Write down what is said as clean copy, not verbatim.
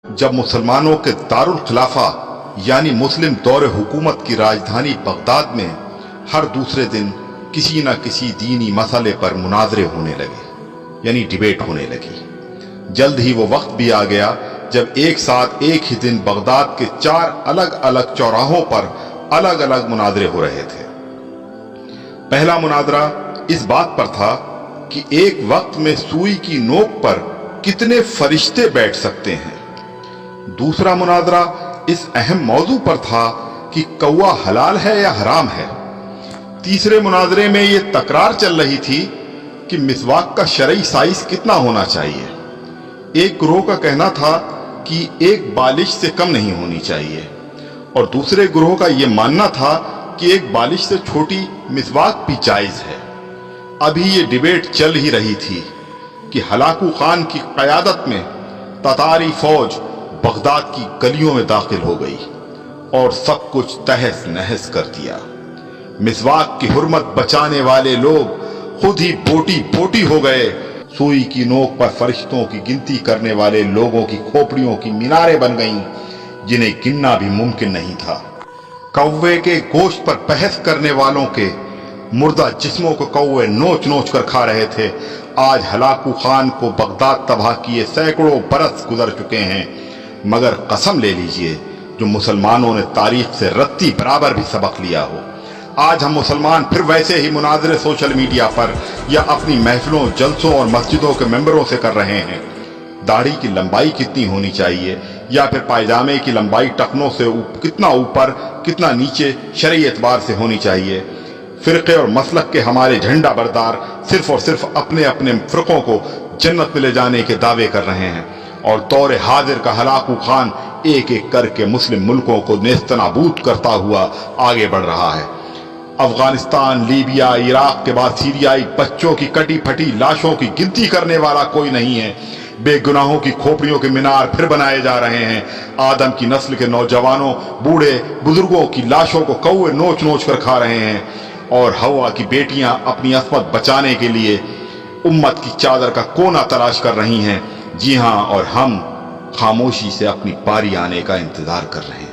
जब मुसलमानों के दारुल खिलाफा यानी मुस्लिम दौर हुकूमत की राजधानी बगदाद में हर दूसरे दिन किसी न किसी दीनी मसले पर मुनाजरे होने लगे यानी डिबेट होने लगी। जल्द ही वो वक्त भी आ गया जब एक साथ एक ही दिन बगदाद के 4 अलग अलग चौराहों पर अलग अलग मुनाजरे हो रहे थे। पहला मुनाजरा इस बात पर था कि एक वक्त में सुई की नोक पर कितने फरिश्ते बैठ सकते हैं। दूसरा मुनाजरा इस अहम मौजू पर था कि कौवा हलाल है या हराम है। तीसरे मुनाजरे में यह तकरार चल रही थी कि मिसवाक का शरई साइज कितना होना चाहिए। एक ग्रोह का कहना था कि एक बालिश से कम नहीं होनी चाहिए और दूसरे ग्रोह का यह मानना था कि एक बालिश से छोटी मिसवाक भी जायज है। अभी ये डिबेट चल ही रही थी कि हलाकू खान की क़यादत में ततारी फौज बगदाद की गलियों में दाखिल हो गई और सब कुछ तहस नहस कर दिया। मिसवाक की हुर्मत बचाने वाले लोग खुद ही बोटी बोटी हो गए। सुई की नोक पर फरिश्तों की गिनती करने वाले लोगों की खोपड़ियों की मीनारें बन गईं जिन्हें गिनना भी मुमकिन नहीं था। कौवे के गोश्त पर बहस करने वालों के मुर्दा जिस्मों को कौवे नोच नोच कर खा रहे थे। आज हलाकू खान को बगदाद तबाह किए सैकड़ों बरस गुजर चुके हैं, मगर कसम ले लीजिए जो मुसलमानों ने तारीख से रत्ती बराबर भी सबक लिया हो। आज हम मुसलमान फिर वैसे ही मुनाजरे सोशल मीडिया पर या अपनी महफिलों, जलसों और मस्जिदों के मेंबरों से कर रहे हैं। दाढ़ी की लंबाई कितनी होनी चाहिए या फिर पायजामे की लंबाई टखनों से कितना ऊपर कितना नीचे शरई एतबार से होनी चाहिए। फिरके और मसलक के हमारे झंडा बरदार सिर्फ और सिर्फ अपने अपने फिरकों को जन्नत में ले जाने के दावे कर रहे हैं और दौर हाजिर का हलाकू खान एक एक करके मुस्लिम मुल्कों को नेस्तनाबूद करता हुआ आगे बढ़ रहा है। अफगानिस्तान, लीबिया, इराक के बाद सीरियाई बच्चों की कटी फटी लाशों की गिनती करने वाला कोई नहीं है। बेगुनाहों की खोपड़ियों के मीनार फिर बनाए जा रहे हैं। आदम की नस्ल के नौजवानों, बूढ़े बुजुर्गों की लाशों को कौवे नोच नोच कर खा रहे हैं और हवा की बेटियां अपनी अस्मत बचाने के लिए उम्मत की चादर का कोना तलाश कर रही हैं। जी हां, और हम खामोशी से अपनी बारी आने का इंतजार कर रहे हैं।